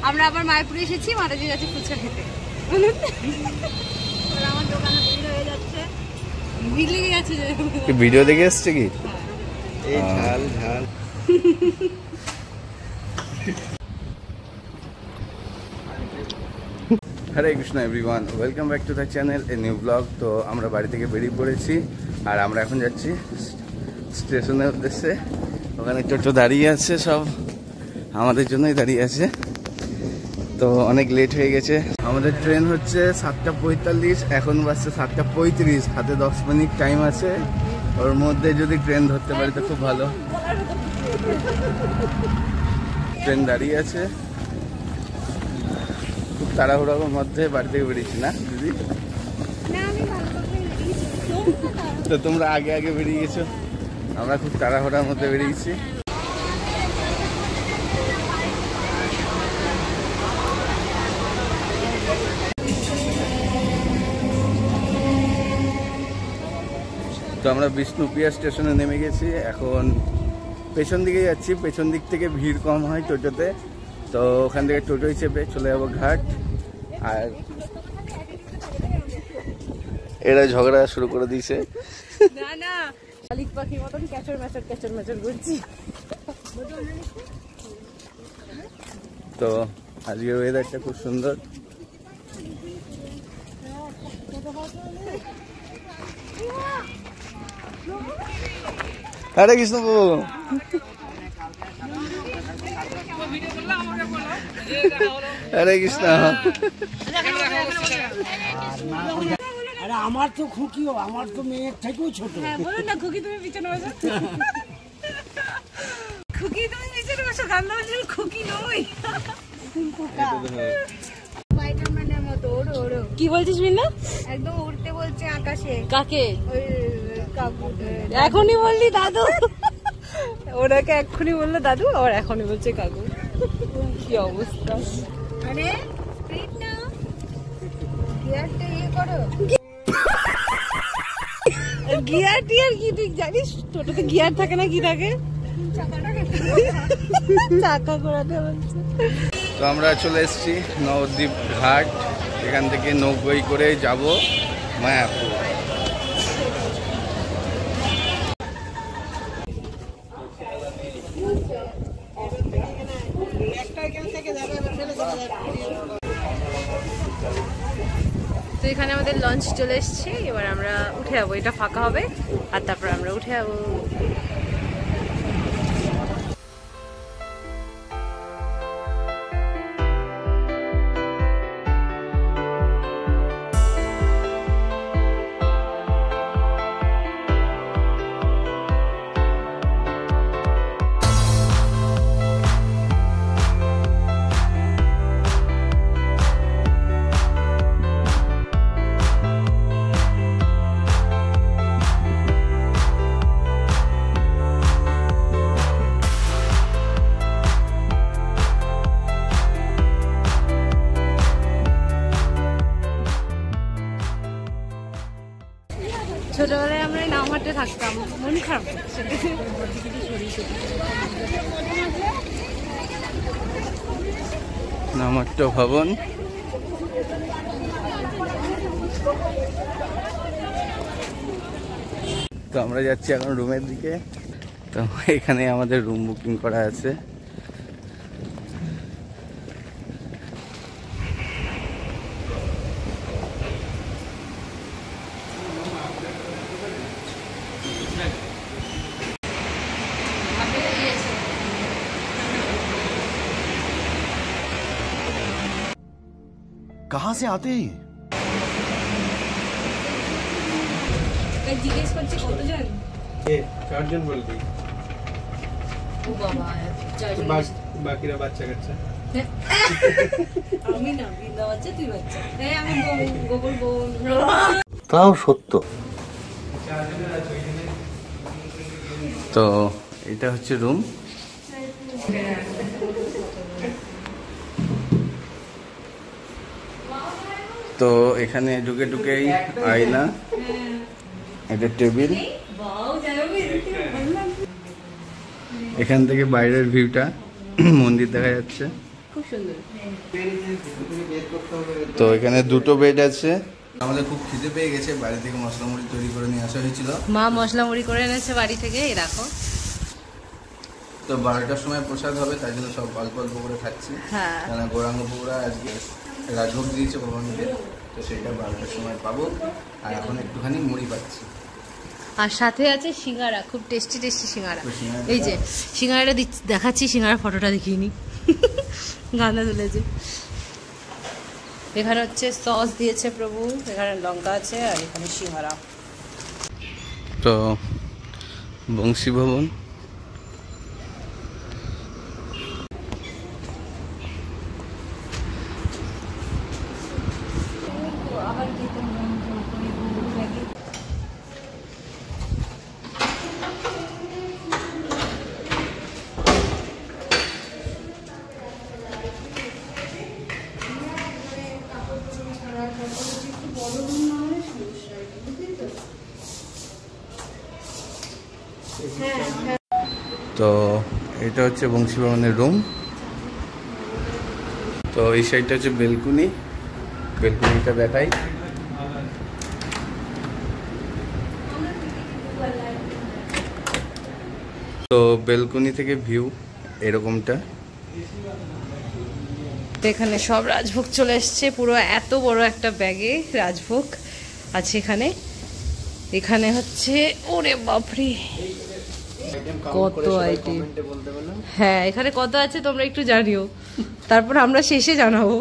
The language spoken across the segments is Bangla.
আমরা আবার মায়াপুরে এসেছি, মাতাজি যাচ্ছে ফুচকা খেতে। আমার দোকানে ভিড় হয়ে যাচ্ছে, ভিড় লেগে যাচ্ছে। ভিডিও দেখে এসছে কি? এই ঝাল ঝাল। Hare Krishna everyone, welcome back to the channel a new blog. তো আমরা বাড়ি থেকে বেরিয়ে পড়েছি আর আমরা এখন যাচ্ছি স্টেশনের উদ্দেশ্যে। ওখানে টোটো দাঁড়িয়ে আছে, সব আমাদের জন্যই দাঁড়িয়ে আছে। তো অনেক লেট হয়ে গেছে। আমাদের ট্রেন হচ্ছে 7:45, এখন বাজছে 7:35। হাতে 10 মিনিট টাইম আছে, ওর মধ্যে যদি ট্রেন ধরতে পারি তো খুব ভালো। ট্রেন দাঁড়িয়ে আছে, খুব তাড়াহুড়োর মধ্যে বাড়ি থেকে বেরিয়েছি না দিদি? তো তোমরা আগে আগে বেরিয়ে গেছো, আমরা খুব তাড়াহুড়োর মধ্যে বেরিয়েছি। তো আমরা বিষ্ণুপ্রিয়া স্টেশনে নেমে গেছি, এখন পেছন দিকে যাচ্ছি। পেছন দিক থেকে ভিড় কম হয় টোটোতে, তো ওখান থেকে টোটোয় চেপে চলে যাবো ঘাট। আর এরা ঝগড়া শুরু করে দিয়েছে। না না, শালিক পাখির মতন ক্যাচর ম্যাচর করছি। তো আজকের ওয়েদারটা খুব সুন্দর। হরে কৃষ্ণ বাবু, হরে কৃষ্ণ। আরে আমার তো খুকিও, আমার তো মেয়ের থেকেও ছোট। বলো না খুকি, তুমি পিছনে বসো। খুকি তুমি পিছনে বসো, গান্ডা বলছিল খুকি নই। স্পাইডারম্যানের মতো ওড়ো ওড়ো। কি বলছিস মিন্না? একদম উড়তে বলছে আকাশে। কাকে? ওই কাকু। এখনই বললি দাদু, ওনাকে এক্ষুনি বললো দাদু, আবার এখনই বলছে কাকু। কি অবস্থা! আরে স্পিড না, গিয়ারটা ইয়ে করো। গিয়ার টিয়ার কি তুই জানিস? টোটোতে গিয়ার থাকে না, কি থাকে? চাকা ঘোরাতে বলছে। তো আমরা চলে এসেছি নবদ্বীপ ঘাট, এখান থেকে নৌকোয় করে যাব মায়াপুর। তো এখানে আমাদের লঞ্চ চলে এসছে, এবার আমরা উঠে যাবো। এটা ফাঁকা হবে আর তারপর আমরা উঠে যাবো। ছোটবেলায় আমরা এই নামহাটে থাকতাম, মন খারাপ করছে। নামহাট্ট ভবন। তো আমরা যাচ্ছি এখন রুমের দিকে। তো এখানে আমাদের রুম বুকিং করা আছে। कहाँ से आते हैं? জিজ্ঞেস করছি কতজন? 4 জন বলবি। ও বাবা, বাকিরা বাচ্চা কাচ্চা। আমি না, বৃন্দা বাচ্চা, তুই বাচ্চা। এই আমি গোবর বোন। তাও সত্য। তো এটা হচ্ছে রুম। তো এখানে ঢুকে ঢুকেই আয়না, এটা টেবিল, এখান থেকে বাইরের ভিউটা, মন্দির দেখা যাচ্ছে। খুব সুন্দর। তো এখানে দুটো বেড আছে। আমাদের খুব খিদে পেয়ে গেছে, বাড়ি থেকে মশলা মুড়ি তৈরি করে নিয়ে আসা হয়েছিল। মা মশলা মুড়ি করে এনেছে বাড়ি থেকে, এই রাখো। তো 12টার সময় প্রসাদ হবে, তাই জন্য সব অল্প অল্প করে খাচ্ছি। হ্যাঁ, কেন গৌরাঙ্গপুরা আজকে রাজভোগ দিয়েছে ভগবানকে, তো সেটা 12টার সময় পাবো। আর এখন একটুখানি মুড়ি পাচ্ছি। আর সাথে আছে সিঙ্গারা, খুব টেস্টি টেস্টি সিঙ্গারা। এই যে সিঙ্গারাটা দেখাচ্ছি, সিঙ্গারা ফটোটা দেখিয়ে নি, গাঁদা তুলেছে। এখানে হচ্ছে সস দিয়েছে প্রভু, এখানে লঙ্কা আছে, আর এখানে সিঙ্গারা। তো বংশী ভবন, তো এটা হচ্ছে বংশী ভবনের রুম। তো এই সাইডটা হচ্ছে বেলকুনি, বেলকুনিটা দেখাই। তো বেলকুনি থেকে ভিউ এরকমটা। এখানে সব রাজভোগ চলে এসছে, পুরো এত বড় একটা ব্যাগে রাজভোগ আছে এখানে। এখানে হচ্ছে ওরে বাপরে কত আইটেম। হ্যাঁ, এখানে কত আছে তোমরা একটু জানিও, তারপর আমরা শেষে জানাবো।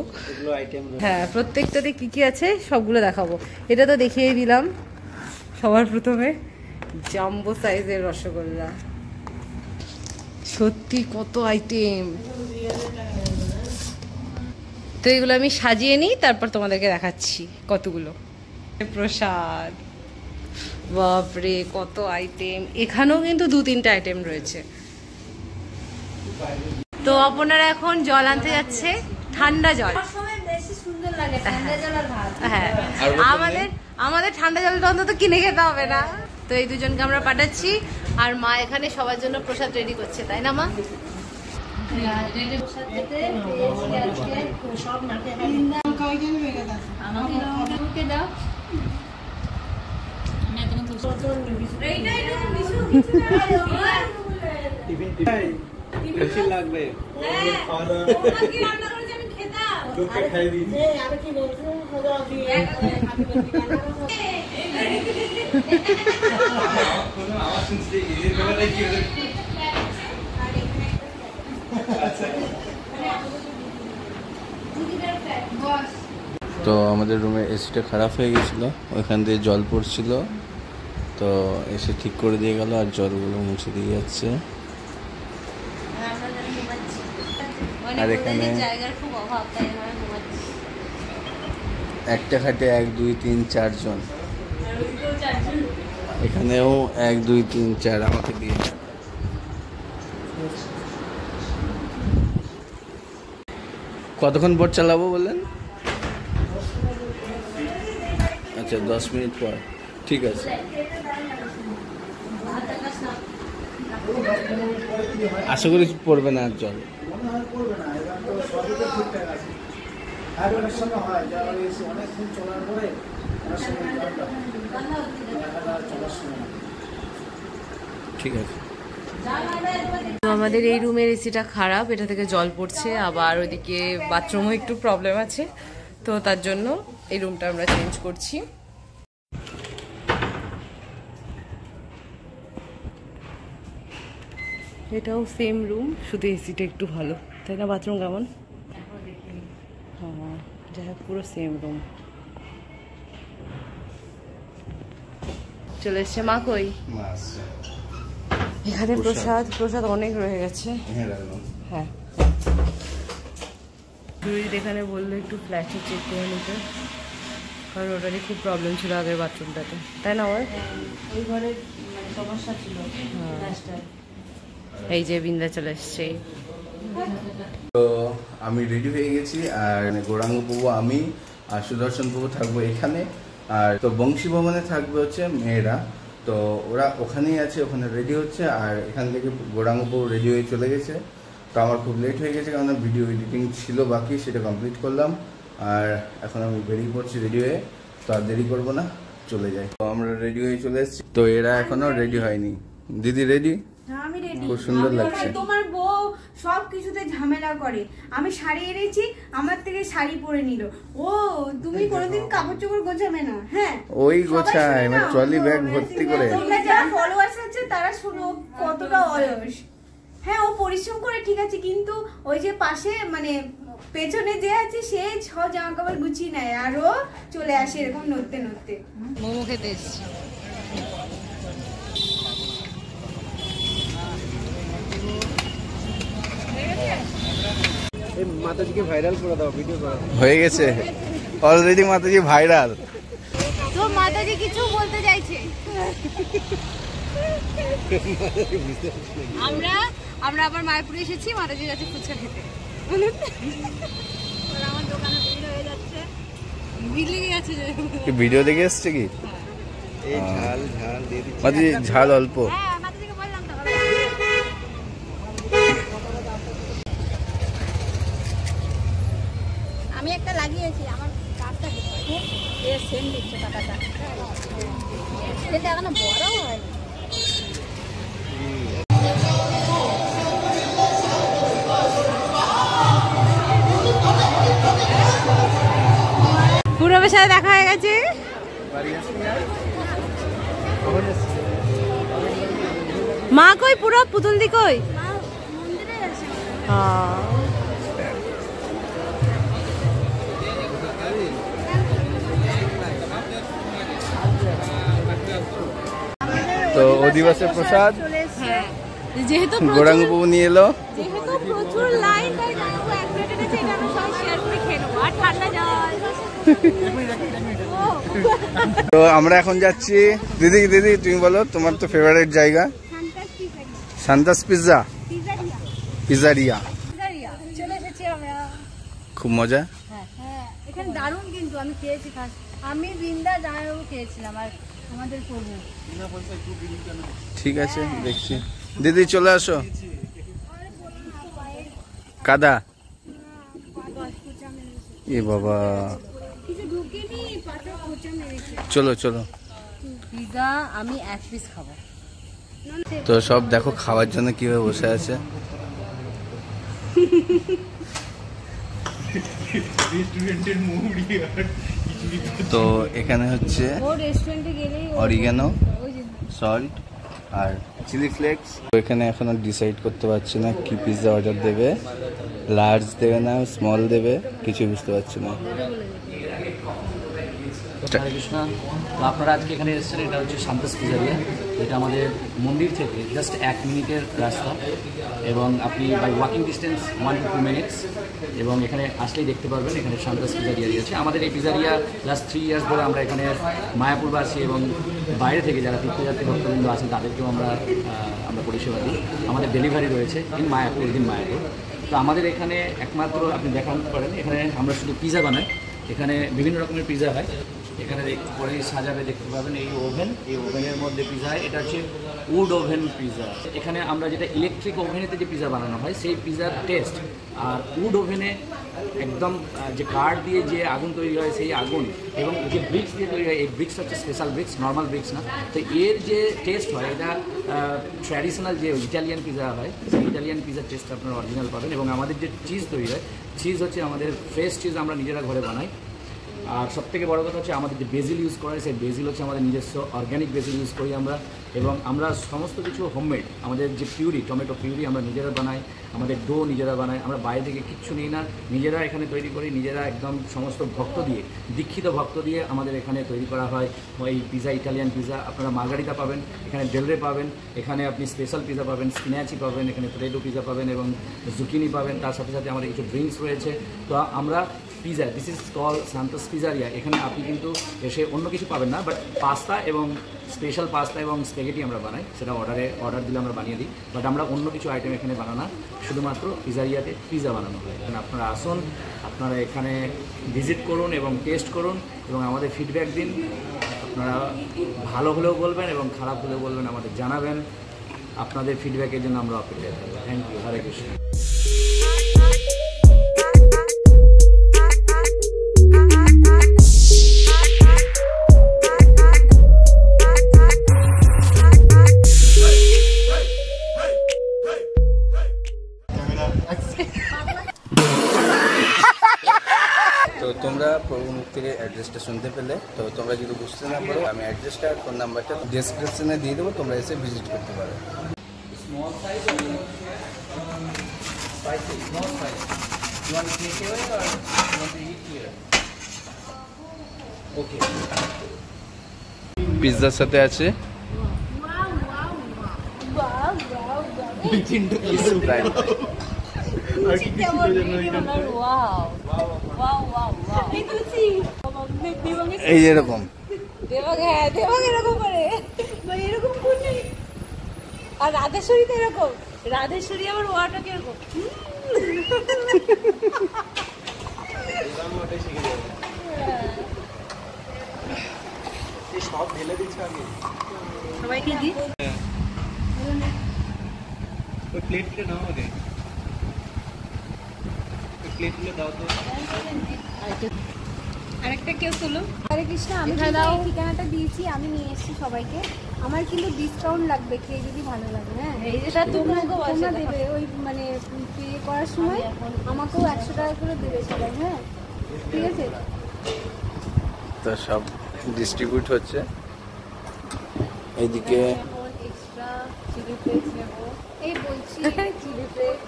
হ্যাঁ, প্রত্যেকটাতে কি কি আছে সবগুলো দেখাবো। এটা তো দেখিয়ে দিলাম সবার প্রথমে, জাম্বো সাইজের রসগোল্লা। সত্যি কত আইটেম। তো এগুলো আমি সাজিয়ে নিই, তারপর তোমাদেরকে দেখাচ্ছি কতগুলো। প্রসাদ, বাপরে কত আইটেম। এখানেও কিন্তু 2-3টা আইটেম রয়েছে। তো আপনারা এখন জল আনতে যাচ্ছে, ঠান্ডা জল। হ্যাঁ, আমাদের ঠান্ডা জলটা অন্তত কিনে খেতে হবে না। তো এই দুজনকে আমরা পাঠাচ্ছি, আর মা এখানে সবার জন্য প্রসাদ রেডি করছে, তাই না মা? লাগবে তো আমাদের রুমে এসিটা খারাপ হয়ে গেছিল, ওইখান দিয়ে জল পড়ছিল, তো এসে ঠিক করে দিয়ে গেল, আর জলগুলো মুছে দিয়ে যাচ্ছে। আর এখানে একটা খাটে 1, 2, 3, 4 জন, এখানেও 1, 2, 3, 4 আমাকে দিয়ে। কতক্ষণ পর চালাবো বললেন? আচ্ছা, 10 মিনিট পর, ঠিক আছে। আশা করি পড়বে না আর জল। ঠিক আছে। আমাদের এই রুমের এসিটা খারাপ, এটা থেকে জল পড়ছে, আবার ওইদিকে বাথরুমও একটু প্রবলেম আছে, তো তার জন্য এই রুমটা আমরা চেঞ্জ করছি। এটাও সেম রুম, শুধু এসিটা একটু ভালো, তাই না? বাথরুম কেমন? হ্যাঁ, যাই হোক, পুরো সেম রুম। চলে এসছে মা। কই? এখানে প্রসাদ অনেক রয়ে গেছে। হ্যাঁ, এখানে বললো একটু ফ্ল্যাশে চেক করে নিতে, কারণ ওটারই খুব প্রবলেম ছিল আগের বাথরুমটাতে, তাই না? ওই ঘরে সমস্যা ছিল। এই যে বিন্দা চলে এসছে। তো আমি রেডি হয়ে গেছি, আর গৌরাঙ্গ প্রভু, আমি আর সুদর্শন প্রভু থাকবো এখানে। আর তো বংশী ভবনে থাকবে হচ্ছে মেয়েরা, তো ওরা ওখানেই আছে, ওখানে রেডি হচ্ছে। আর এখান থেকে গৌরাঙ্গ প্রভু রেডি হয়ে চলে গেছে। তো আমার খুব লেট হয়ে গেছে, কারণ ভিডিও এডিটিং ছিল বাকি, সেটা কমপ্লিট করলাম। আর এখন আমি বেরিয়ে পড়ছি রেডি হয়ে, তো আর দেরি করবো না, চলে যাই। তো আমরা রেডি হয়ে চলে এসেছি, তো এরা এখনো রেডি হয়নি। দিদি রেডি? আমি রেডি। খুব সুন্দর লাগছে। তোমার বউ সব কিছুতে ঝামেলা করে। আমি শাড়ি এনেছি, আমার থেকে শাড়ি পরে নিল। ও তুমি কোনোদিন কাপড় চোপড় গোছাবে না? হ্যাঁ ওই গোছায়, আমার ট্রলি ব্যাগ ভর্তি করে। তোমরা যারা ফলোয়ার্স আছে তারা শুনো কতটা অলস। হ্যাঁ ও পরিশ্রম করে ঠিক আছে, কিন্তু ওই যে পাশে মানে পেছনে যে আছে সে সব জামা কাপড় গুছিয়ে নেয়, আর ও চলে আসে এরকম নড়তে নড়তে। মোমো খেতে এসছি। মাতাজিকে ভাইরাল করে দাও, ভিডিও করো। হয়ে গেছে অলরেডি, মাতাজি ভাইরাল। তো মাতাজি কিছু বলতে চাইছে। আমরা আবার মায়াপুরে এসেছি মাতাজির কাছে ফুচকা খেতে। আমার দোকানে ভিড় হয়ে যাচ্ছে, ভিড় লেগে গেছে। ভিডিও দেখে এসছে কি? এই ঝাল ঝাল দিয়ে দিচ্ছি। মাতাজি ঝাল অল্প। হ্যাঁ মাতাজিকে বললাম তো। আমি একটা লাগিয়েছি, আমার কাজটা এর সেম দিচ্ছে টাকাটা। এটা এখনো বড় হয়। পুরবের সাথে দেখা হয়ে গেছে। মা কই? পুরো পুতুল দি কই? তো অধিবাসের প্রসাদ যেহেতু গৌরাঙ্গ বাবু নিয়ে এলো। যেহেতু প্রচুর লাইন, তাই গৌরাঙ্গ এক প্লেট এনেছে, এটা আমরা সবাই শেয়ার করে খেয়ে নেবো। আর ঠান্ডা জল। তো আমরা এখন যাচ্ছি। দিদি দিদি তুমি বলো, তোমার তো ফেভারিট জায়গা? সান্তাস পিৎজা, পিজারিয়া। চলে এসেছি আমরা। খুব মজা। হ্যাঁ এখানে দারুণ, কিন্তু আমি খেয়েছি ফার্স্ট। আমি বৃন্দা জামাইবাবু খেয়েছিলাম, আর আমাদের প্রভু। ঠিক আছে দেখছি। দিদি চলে আসো। কাদা এ বাবা, চলো চলো। পিৎজা আমি এক পিস খাবো। তো সব দেখো খাওয়ার জন্য কিভাবে বসে আছে। তো এখানে হচ্ছে অরিগানো, সল্ট আর চিলি ফ্লেক্স। তো এখানে এখনো ডিসাইড করতে পারছি না কি পিৎজা অর্ডার দেবে, লার্জ দেবে না স্মল দেবে, কিছু বুঝতে পারছি না। হরে কৃষ্ণ। তো আপনারা আজকে এখানে এসেছেন, এটা হচ্ছে সান্তাস পিজারিয়া। এটা আমাদের মন্দির থেকে জাস্ট 1 মিনিটের রাস্তা, এবং আপনি by walking distance 1 to 2 minutes, এবং এখানে আসলেই দেখতে পারবেন এখানে সান্তাস পিজারিয়া আছে। আমাদের এই পিজারিয়া লাস্ট 3 ইয়ার্স ধরে আমরা এখানে মায়াপুরবাসী এবং বাইরে থেকে যারা তীর্থযাত্রী ভক্তবৃন্দ আছেন তাদেরকেও আমরা পরিষেবা দিই। আমাদের ডেলিভারি রয়েছে ইন মায়াপুর, মায়াপুর। তো আমাদের এখানে একমাত্র আপনি দেখাতে পারেন, এখানে আমরা শুধু পিজা বানাই। এখানে বিভিন্ন রকমের পিজা হয়। এখানে পরে সাজাবে দেখতে পাবেন এই ওভেন, এই ওভেনের মধ্যে পিজা হয়। এটা হচ্ছে উড ওভেন পিজা। এখানে আমরা যেটা ইলেকট্রিক ওভেনেতে যে পিজা বানানো হয় সেই পিজার টেস্ট, আর উড ওভেনে একদম যে কাঠ দিয়ে যে আগুন তৈরি হয় সেই আগুন, এবং যে ব্রিক্স দিয়ে তৈরি হয় এই ব্রিক্স হচ্ছে স্পেশাল ব্রিক্স, নর্মাল ব্রিক্স না। তো এর যে টেস্ট হয় এটা ট্র্যাডিশনাল যে ইটালিয়ান পিজা হয় সেই ইটালিয়ান পিজার টেস্ট আপনারা অরিজিনাল পাবেন। এবং আমাদের যে চিজ তৈরি হয়, চিজ হচ্ছে আমাদের ফ্রেশ চিজ আমরা নিজেরা ঘরে বানাই। আর সবথেকে বড় কথা হচ্ছে আমাদের যে বেজিল ইউজ করা হয় সেই বেজিল হচ্ছে আমাদের নিজস্ব অর্গ্যানিক বেজিল ইউজ করি আমরা, এবং আমরা সমস্ত কিছু হোমমেড। আমাদের যে পিউরি, টমেটো পিউরি আমরা নিজেরা বানাই, আমাদের ডো নিজেরা বানাই, আমরা বাইরে থেকে কিচ্ছু নিই না, নিজেরা এখানে তৈরি করি, নিজেরা একদম সমস্ত ভক্ত দিয়ে, দীক্ষিত ভক্ত দিয়ে আমাদের এখানে তৈরি করা হয় এই পিজা, ইটালিয়ান পিজা। আপনারা মার্গারিটা পাবেন, এখানে ডেলরে পাবেন, এখানে আপনি স্পেশাল পিজা পাবেন, স্পিনাচি পাবেন, এখানে পটেটো পিজা পাবেন এবং জুকিনি পাবেন। তার সাথে সাথে আমাদের কিছু ড্রিঙ্কস রয়েছে। তো আমরা পিজা, দিস ইজ কল সান্তাস পিজারিয়া। এখানে আপনি কিন্তু এসে অন্য কিছু পাবেন না, বাট পাস্তা এবং স্পেশাল পাস্তা এবং স্প্যাগেটি আমরা বানাই, সেটা অর্ডার দিলে আমরা বানিয়ে দিই। বাট আমরা অন্য কিছু আইটেম এখানে বানানো, শুধুমাত্র পিজারিয়াতে পিজা বানানো হয়। এখানে আপনারা আসুন, আপনারা এখানে ভিজিট করুন এবং টেস্ট করুন এবং আমাদের ফিডব্যাক দিন। আপনারা ভালো হলেও বলবেন এবং খারাপ হলেও বলবেন, আমাদের জানাবেন। আপনাদের ফিডব্যাকের জন্য আমরা অপেক্ষায় থাকবো। Thank you. হরে কৃষ্ণ। শুনতে পেলে। তো তোমরা যদি বুঝতে না পারো আমি অ্যাড্রেসটা আর ফোন নাম্বারটা ডেসক্রিপশনে দিয়ে দেবো, তোমরা এসে ভিজিট করতে পারো। Small size or spicy? No spicy. You want to take away or you want to eat here? Okay. পিৎজার সাথে আছে এই এরকম এরকম করে এরকম করলে। আর রাধেশ্বরী তো এরকম, রাধেশ্বরী আবার ওয়াটা কিরকম সবাইকে দিই। প্লেটগুলো নাও আগে, প্লেটগুলো দাও তো। আরেকটা কেউ তোলো। হরে কৃষ্ণ, আমি ঠিকানাটা দিয়েছি, আমি নিয়ে এসেছি সবাইকে। আমার কিন্তু ডিসকাউন্ট লাগবে খেয়ে যদি ভালো লাগে। হ্যাঁ, এই যেটা তোমরা দেবে ওই মানে পে করার সময় আমাকেও 100 টাকা করে দেবে সবাই। হ্যাঁ ঠিক আছে। তো সব ডিস্ট্রিবিউট হচ্ছে। এইদিকে এক্সট্রা চিলি ফ্লেক্স নেবো, এই বলছি চিলি ফ্লেক্স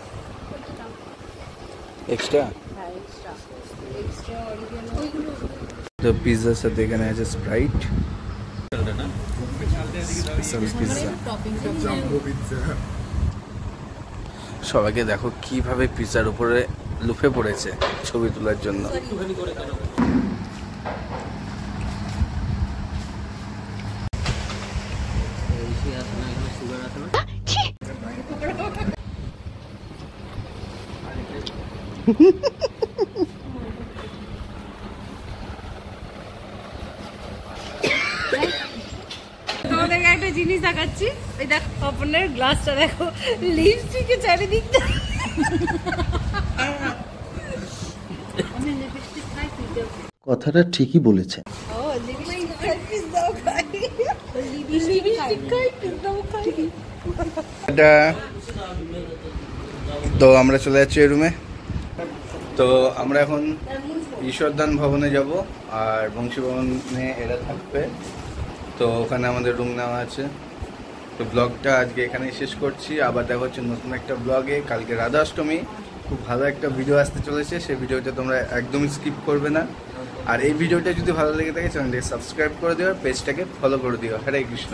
এক্সট্রা। হ্যাঁ এক্সট্রা এক্সট্রা অরিজিনাল ওইগুলো। তো পিৎজার সাথে এখানে আছে স্প্রাইট, স্পেশাল পিৎজা। সবাইকে দেখো কিভাবে পিৎজার উপরে লুফে পড়েছে ছবি তোলার জন্য। তোমাদেরকে একটা জিনিস দেখাচ্ছি, ওই দেখো আপনার গ্লাসটা দেখো, লিপস্টিকের চারিদিকটা। কথাটা ঠিকই বলেছে। তো আমরা চলে যাচ্ছি এই রুমে। তো আমরা এখন ঈশ্বরদান ভবনে যাব, আর বংশী ভবনে এরা থাকবে। তো ওখানে আমাদের রুম নেওয়া আছে। তো ব্লগটা আজকে এখানেই শেষ করছি। আবার দেখা হচ্ছে নতুন একটা ব্লগে। কালকে রাধাষ্টমী, খুব ভালো একটা ভিডিও আসতে চলেছে, সেই ভিডিওটা তোমরা একদমই স্কিপ করবে না। আর এই ভিডিওটা যদি ভালো লেগে থাকে চ্যানেলটাকে সাবস্ক্রাইব করে দিও, পেজটাকে ফলো করে দিও। হরে কৃষ্ণ।